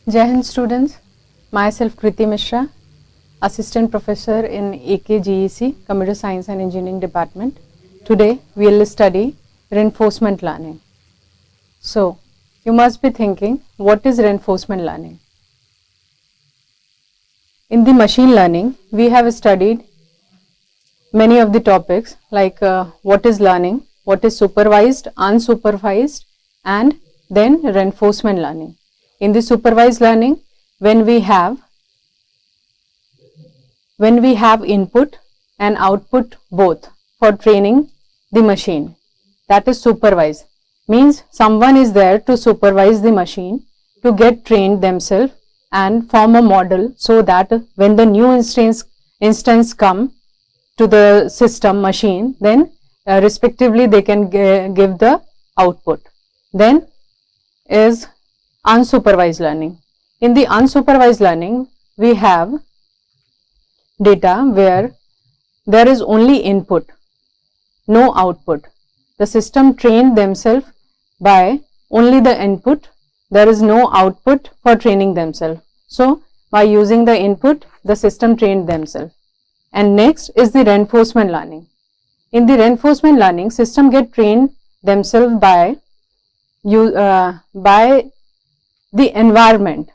Jai Hind students, myself Kriti Mishra, Assistant Professor in Akgec, Computer Science and Engineering Department. Today we will study reinforcement learning. So, you must be thinking, what is reinforcement learning? In the machine learning, we have studied many of the topics like what is learning, what is supervised, unsupervised, and then reinforcement learning. In the supervised learning, when we have input and output both for training the machine, that is supervised. Means someone is there to supervise the machine to get trained themselves and form a model, so that when the new instance come to the system machine, then respectively they can give the output. Then is unsupervised learning. In the unsupervised learning, we have data where there is only input, no output. The system trained themselves by only the input. There is no output for training themselves. So, by using the input, the system trained themselves. And next is the reinforcement learning. In the reinforcement learning, system get trained themselves by the environment,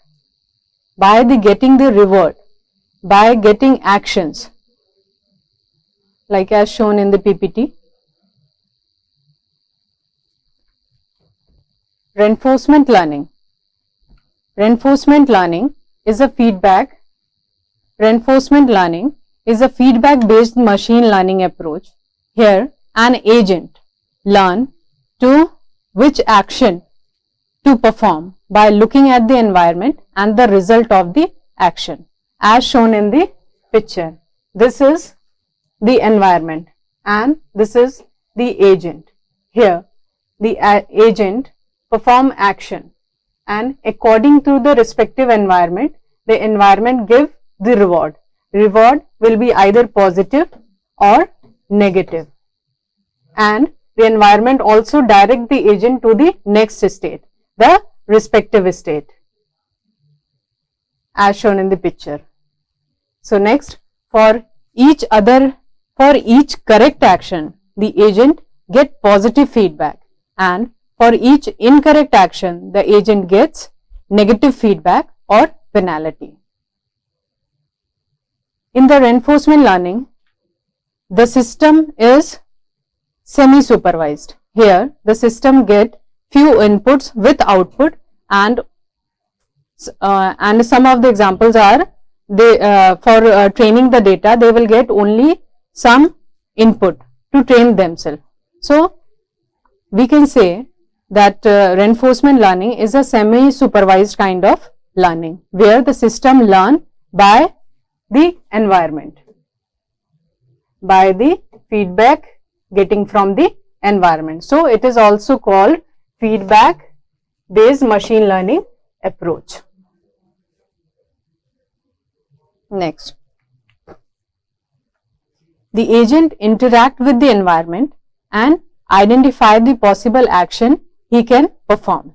by the getting the reward, by getting actions, like as shown in the PPT. Reinforcement learning. Reinforcement learning is a feedback. Reinforcement learning is a feedback-based machine learning approach. Here, an agent learns to which action to perform by looking at the environment and the result of the action, as shown in the picture. This is the environment and this is the agent. Here, the agent perform action, and according to the respective environment, the environment give the reward. Reward will be either positive or negative, and the environment also direct the agent to the next state, the respective state, as shown in the picture. So next, for each correct action, the agent get positive feedback, and for each incorrect action, the agent gets negative feedback or penalty. In the reinforcement learning, the system is semi-supervised. Here, the system get few inputs with output, and some of the examples are for training the data, they will get only some input to train themselves. So, we can say that reinforcement learning is a semi-supervised kind of learning, where the system learn by the environment, by the feedback getting from the environment. So, it is also called feedback based machine learning approach. Next, the agent interact with the environment and identify the possible action he can perform.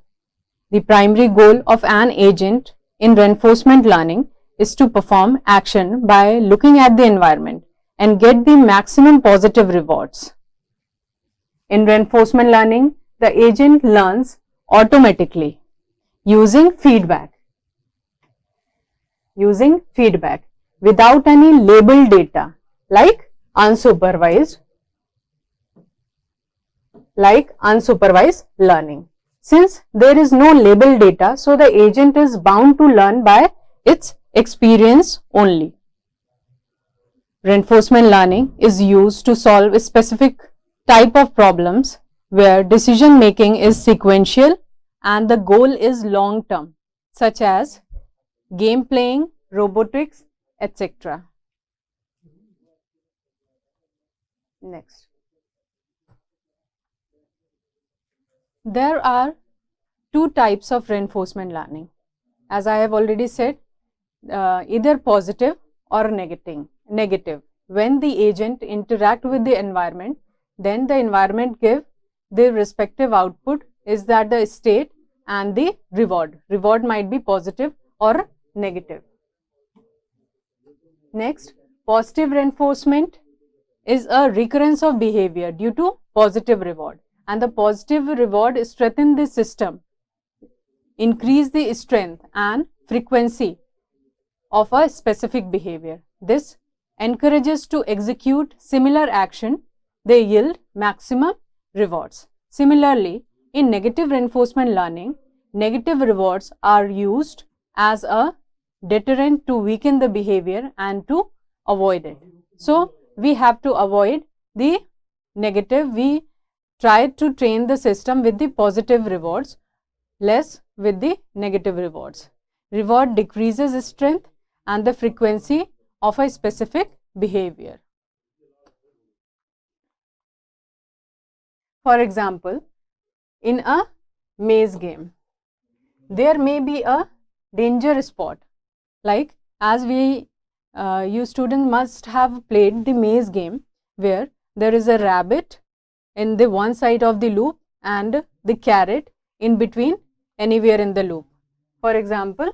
The primary goal of an agent in reinforcement learning is to perform action by looking at the environment and get the maximum positive rewards. In reinforcement learning, the agent learns automatically using feedback without any labeled data, like unsupervised learning. Since there is no label data, so the agent is bound to learn by its experience only. Reinforcement learning is used to solve a specific type of problems where decision making is sequential and the goal is long term, such as game playing, robotics, etc. Next, there are two types of reinforcement learning. As I have already said, either positive or negative. When the agent interact with the environment, then the environment give the respective output is that the state and the reward. Reward might be positive or negative. Next, positive reinforcement is a recurrence of behavior due to positive reward, and the positive reward strengthens the system, increase the strength and frequency of a specific behavior. This encourages to execute similar action. They yield maximum rewards. Similarly, in negative reinforcement learning, negative rewards are used as a deterrent to weaken the behavior and to avoid it. So, we have to avoid the negative. We try to train the system with the positive rewards, less with the negative rewards. Reward decreases strength and the frequency of a specific behavior. For example, in a maze game, there may be a danger spot. Like, as you students must have played the maze game where there is a rabbit in the one side of the loop and the carrot in between anywhere in the loop. For example,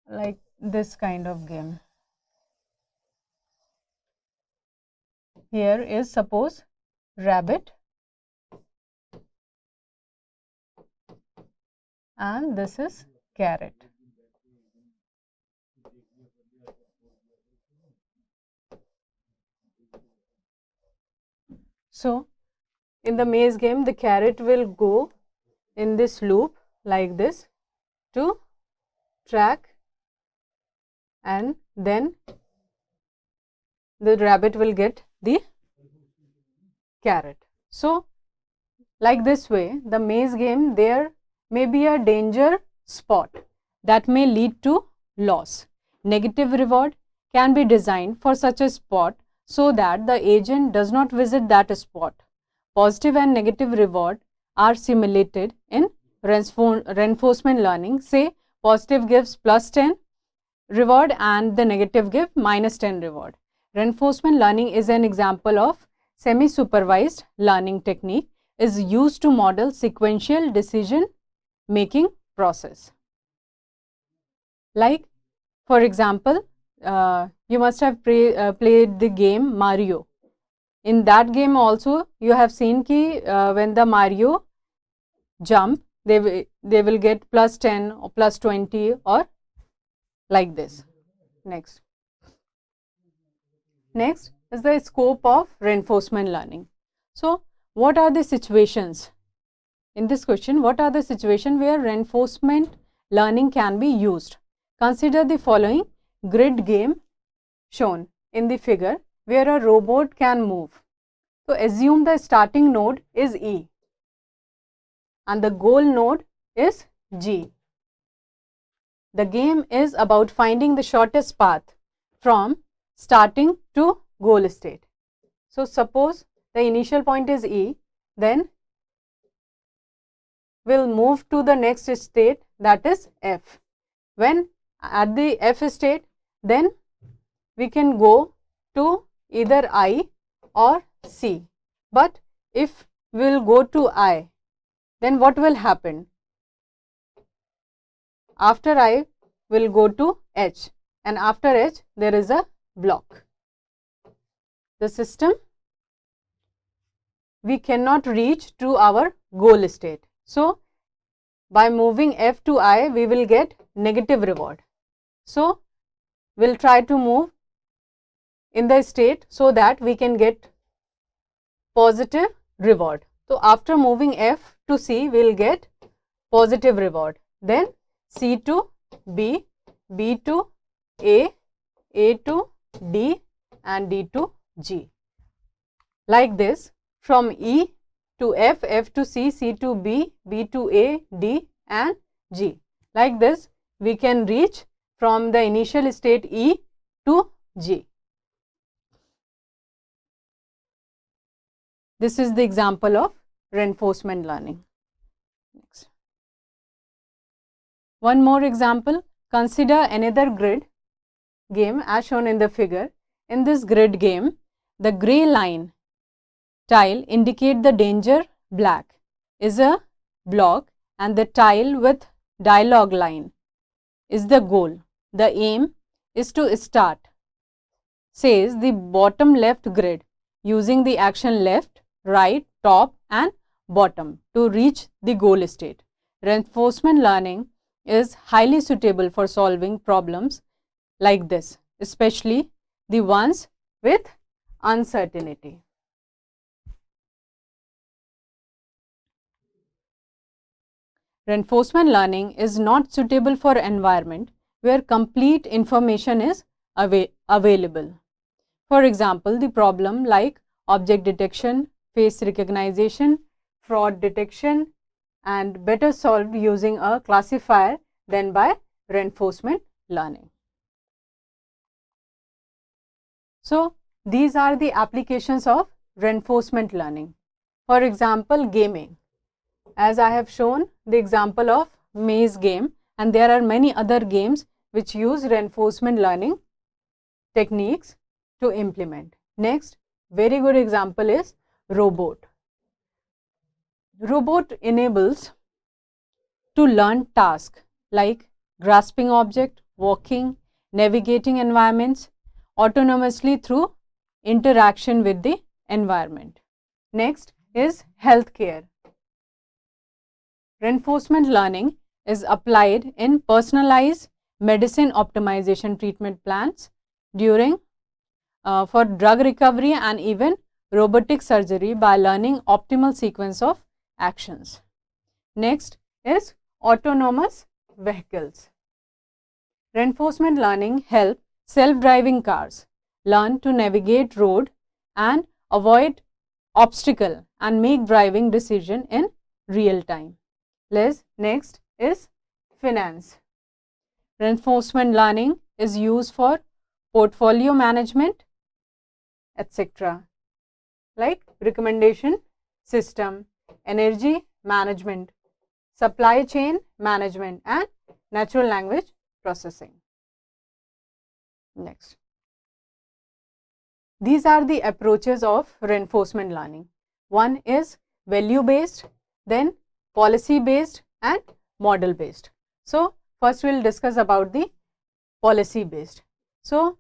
like this kind of game. Here is suppose rabbit and this is carrot. So, in the maze game, the carrot will go in this loop like this to track, and then the rabbit will get the carrot. So, like this way, the maze game, there may be a danger spot that may lead to loss. Negative reward can be designed for such a spot so that the agent does not visit that spot. Positive and negative reward are simulated in reinforcement learning. Say, positive gives +10 reward and the negative give -10 reward. Reinforcement learning is an example of semi-supervised learning technique, is used to model sequential decision making process. Like, for example, you must have played the game Mario. In that game also, you have seen ki when the Mario jump, they will get +10 or +20 or like this. Next is the scope of reinforcement learning. So, what are the situations? In this question, what are the situations where reinforcement learning can be used? Consider the following grid game shown in the figure where a robot can move. So, assume the starting node is E and the goal node is G. The game is about finding the shortest path from starting to goal state. So, suppose the initial point is E, then we'll move to the next state, that is F. When at the F state, then we can go to either I or C. But if we will go to I, then what will happen? After I will go to H, and after H there is a block. The system, we cannot reach to our goal state. So, by moving F to I, we will get negative reward. So, we will try to move in the state so that we can get positive reward. So, after moving F to C, we will get positive reward. Then C to B, B to A to D and D to G. Like this, from E to F, F to C, C to B, B to A, D and G. Like this, we can reach from the initial state E to G. This is the example of reinforcement learning. Next. One more example, consider another grid game as shown in the figure. In this grid game, the gray line tile indicate the danger, black is a block and the tile with dialogue line is the goal. The aim is to start, says the bottom left grid, using the action left, right, top and bottom to reach the goal state. Reinforcement learning is highly suitable for solving problems like this, especially the ones with uncertainty. Reinforcement learning is not suitable for environment where complete information is available. For example, the problem like object detection, face recognition, fraud detection, and better solved using a classifier than by reinforcement learning. So, these are the applications of reinforcement learning. For example, gaming. As I have shown the example of maze game, and there are many other games which use reinforcement learning techniques to implement. Next, very good example is robot. Robot enables to learn tasks like grasping object, walking, navigating environments autonomously through interaction with the environment. Next is healthcare. Reinforcement learning is applied in personalized medicine optimization treatment plans during for drug recovery and even robotic surgery by learning optimal sequence of actions. Next is autonomous vehicles. Reinforcement learning helps self-driving cars learn to navigate road and avoid obstacle and make driving decision in real time. Next is finance. Reinforcement learning is used for portfolio management, etc. like recommendation system, energy management, supply chain management and natural language processing. Next. These are the approaches of reinforcement learning. One is value based, then policy based and model based. So, first we will discuss about the policy based. So,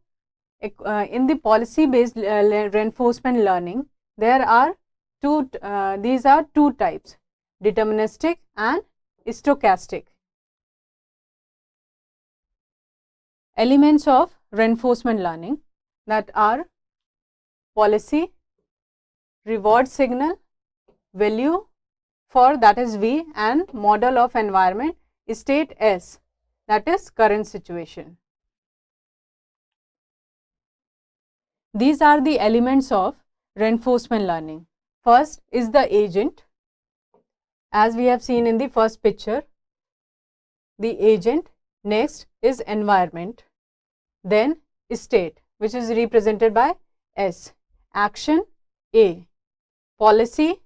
in the policy based reinforcement learning, there are these are two types, deterministic and stochastic. Elements of reinforcement learning that are policy, reward signal, value for that is V and model of environment, state S that is current situation. These are the elements of reinforcement learning. First is the agent, as we have seen in the first picture, the agent. Next is environment, then state which is represented by S, action A, policy,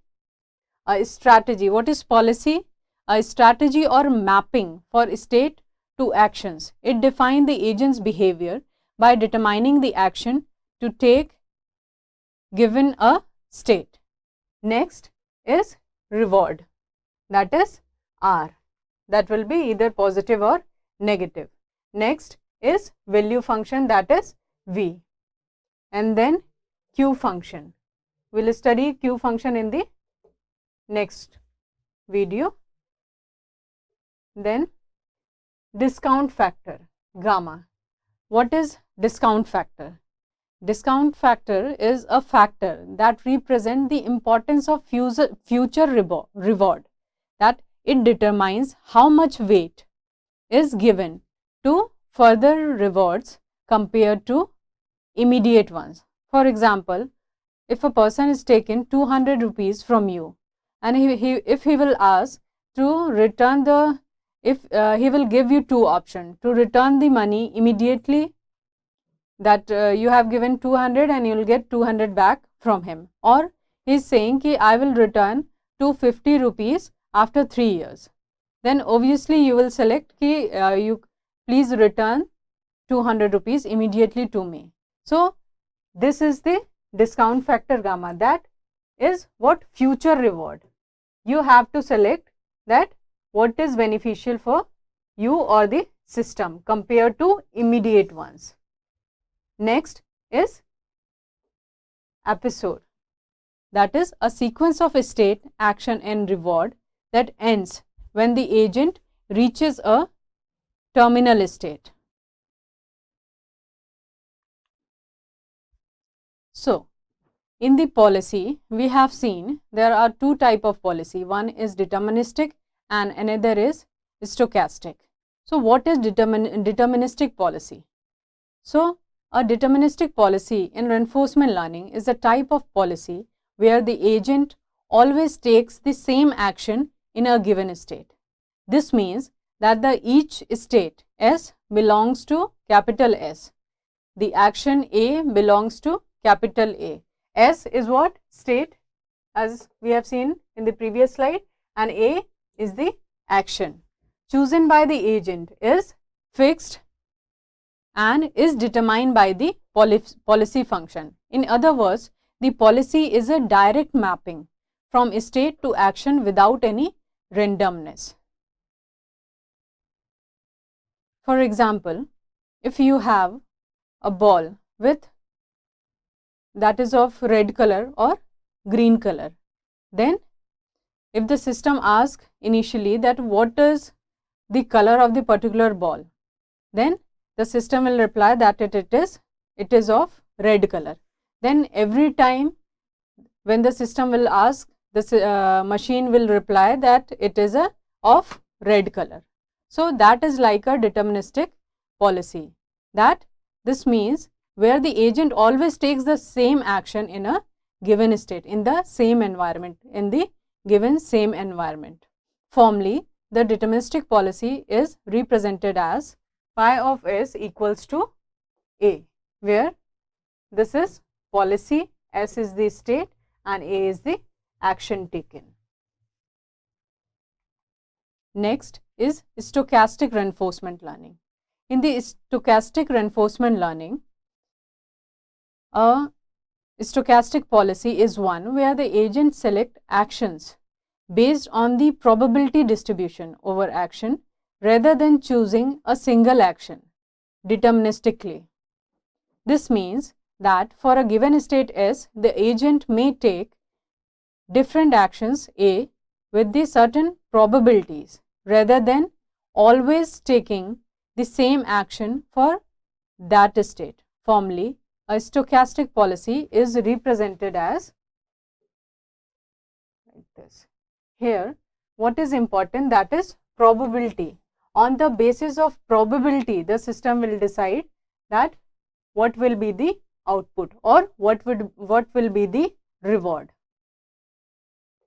a strategy. What is policy? A strategy or mapping for state to actions. It defines the agent's behavior by determining the action to take given a state. Next is reward, that is R, that will be either positive or negative. Next is value function, that is V, and then Q function. We will study Q function in the next video. Then discount factor, gamma. What is discount factor? Discount factor is a factor that represents the importance of future reward, that it determines how much weight is given to further rewards compared to immediate ones. For example, if a person is taken 200 rupees from you and if he will ask to return the, he will give you two options, to return the money immediately, that you have given 200 and you will get 200 back from him, or he is saying ki I will return 250 rupees after 3 years. Then obviously you will select ki you please return 200 rupees immediately to me. So this is the discount factor gamma, that is what future reward. You have to select that what is beneficial for you or the system compared to immediate ones. Next is episode, that is a sequence of state, action and reward that ends when the agent reaches a terminal state. So, in the policy, we have seen there are two types of policy. One is deterministic and another is stochastic. So, what is deterministic policy? So, a deterministic policy in reinforcement learning is a type of policy where the agent always takes the same action in a given state. This means that each state S belongs to capital S. The action A belongs to capital A. S is what? State, as we have seen in the previous slide, and A is the action. Chosen by the agent is fixed and is determined by the policy function. In other words, the policy is a direct mapping from state to action without any randomness. For example, if you have a ball with that is of red color or green color, then if the system asks initially that what is the color of the particular ball, then the system will reply that it is of red color. Then every time when the system will ask, the machine will reply that it is of red color. So, that is like a deterministic policy. That this means where the agent always takes the same action in a given state, in the same environment, in the given same environment. Formally, the deterministic policy is represented as phi of S equals to A, where this is policy, S is the state and A is the action taken. Next is stochastic reinforcement learning. In the stochastic reinforcement learning, a stochastic policy is one where the agent select actions based on the probability distribution over action rather than choosing a single action deterministically. This means that for a given state S, the agent may take different actions A with the certain probabilities rather than always taking the same action for that state. Formally, a stochastic policy is represented as like this. Here, what is important, that is probability. On the basis of probability, the system will decide that what will be the output or what will be the reward.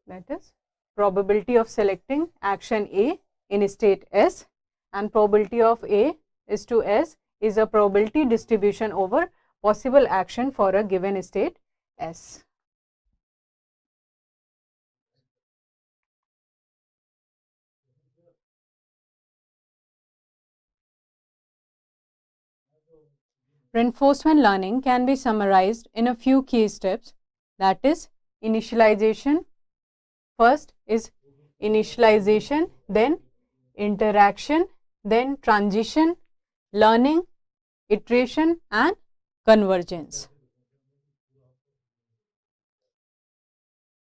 That is probability of selecting action A in state S, and probability of A is to S is a probability distribution over possible action for a given state S. Reinforcement learning can be summarized in a few key steps, that is initialization. First is initialization, then interaction, then transition, learning, iteration and convergence.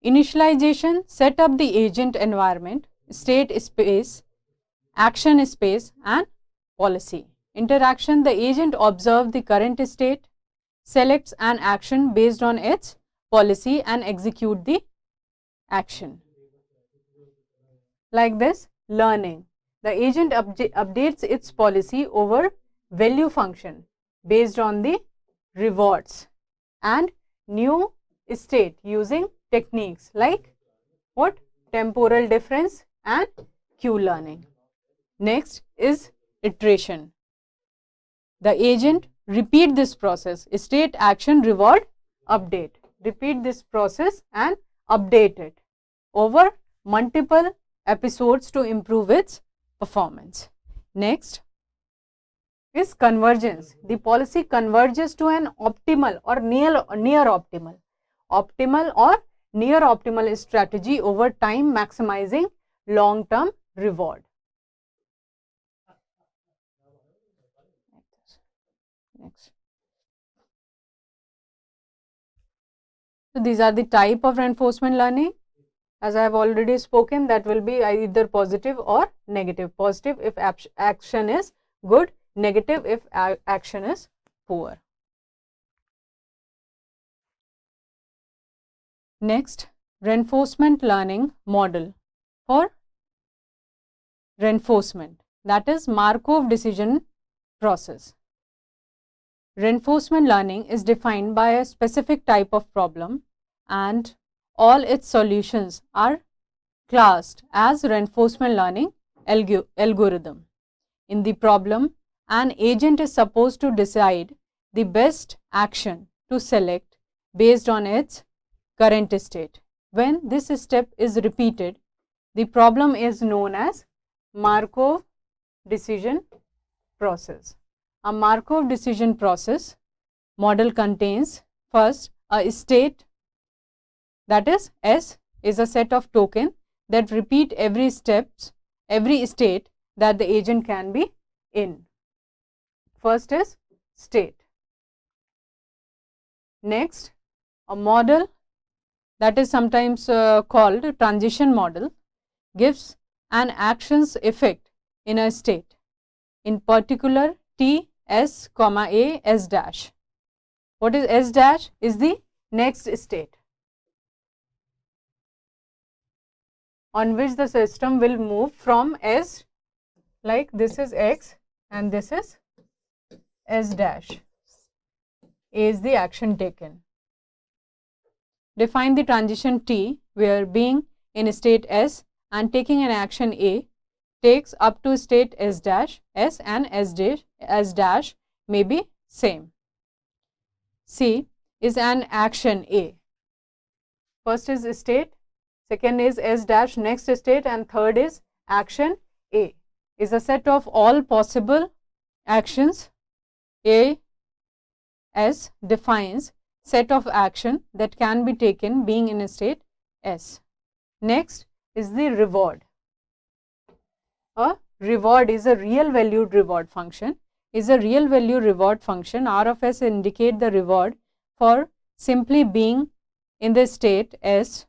Initialization set up the agent environment, state space, action space and policy. Interaction, the agent observes the current state, selects an action based on its policy and execute the action. Like this, learning, the agent updates its policy over value function based on the rewards and new state using techniques like what? Temporal difference and Q learning. Next is iteration. The agent repeat this process, state, action, reward, update. Repeat this process and update it over multiple episodes to improve its performance. Next is convergence. The policy converges to an optimal or near optimal or near optimal strategy over time, maximizing long-term reward. So these are the type of reinforcement learning. As I have already spoken, that will be either positive or negative. Positive if action is good, negative if action is poor. Next, reinforcement learning model for reinforcement, that is Markov decision process. Reinforcement learning is defined by a specific type of problem and all its solutions are classed as reinforcement learning algorithm. In the problem, an agent is supposed to decide the best action to select based on its current state. When this step is repeated, the problem is known as Markov decision process. A Markov decision process model contains first a state, that is S is a set of tokens that repeat every state that the agent can be in. First is state. Next, a model that is sometimes called transition model gives an action's effect in a state, in particular T, S, A, S dash. What is S dash? Is the next state on which the system will move from S, like this is X and this is S dash. A is the action taken. Define the transition T where being in state S and taking an action A takes up to state S dash. S and S dash may be same. C is an action A. First is state, second is S dash, next state, and third is action A. Is a set of all possible actions. A S defines set of action that can be taken being in a state S. Next is the reward. A reward is a real valued reward function. Is a real value reward function. R of S indicate the reward for simply being in the state S,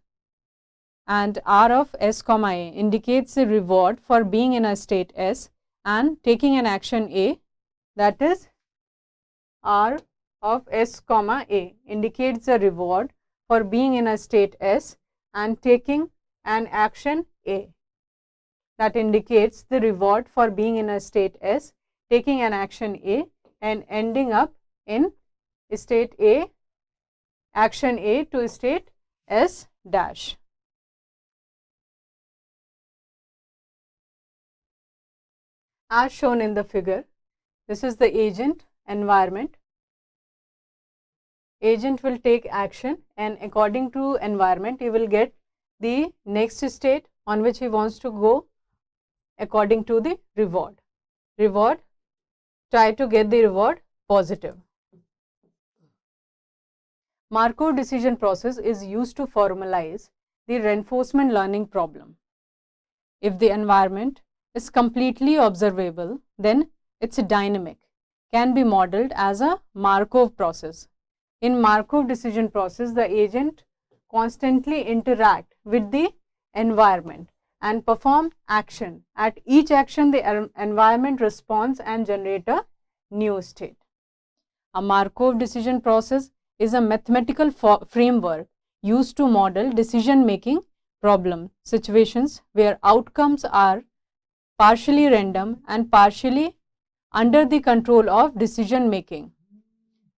and R of S comma A indicates the reward for being in a state S and taking an action A, that is R of S comma A indicates the reward for being in a state S and taking an action A. That indicates the reward for being in a state S, taking an action A and ending up in state A, action A to state S dash. As shown in the figure, this is the agent environment. Agent will take action and according to environment he will get the next state on which he wants to go according to the reward. Reward, try to get the reward positive. Markov decision process is used to formalize the reinforcement learning problem. If the environment is completely observable, then its dynamic can be modeled as a Markov process. In Markov decision process, the agent constantly interact with the environment and perform action. At each action, the environment responds and generate a new state. A Markov decision process is a mathematical framework used to model decision-making problem situations where outcomes are partially random and partially under the control of decision making.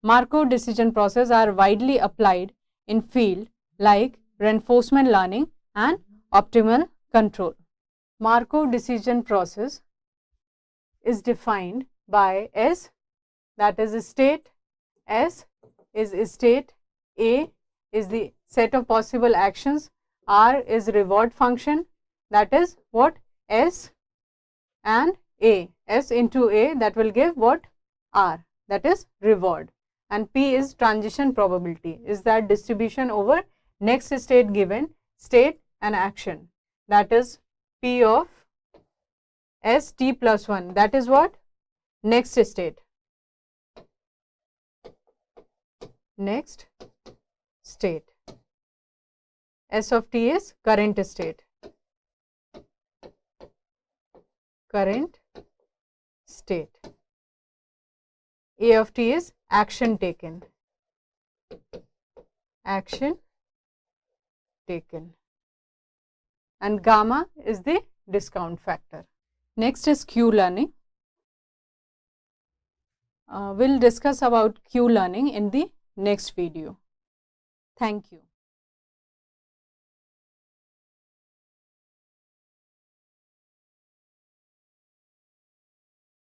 Markov decision processes are widely applied in fields like reinforcement learning and optimal control. Markov decision process is defined by S, that is state. S is state, A is the set of possible actions, R is reward function, that is what? S and A. S into A, that will give what? R, that is reward, and P is transition probability, is that distribution over next state given state and action, that is P of S T plus 1, that is what? Next state. Next state. S of t is current state. Current state. A of t is action taken. Action taken. And gamma is the discount factor. Next is Q learning. We'll discuss about Q learning in the next video. Thank you.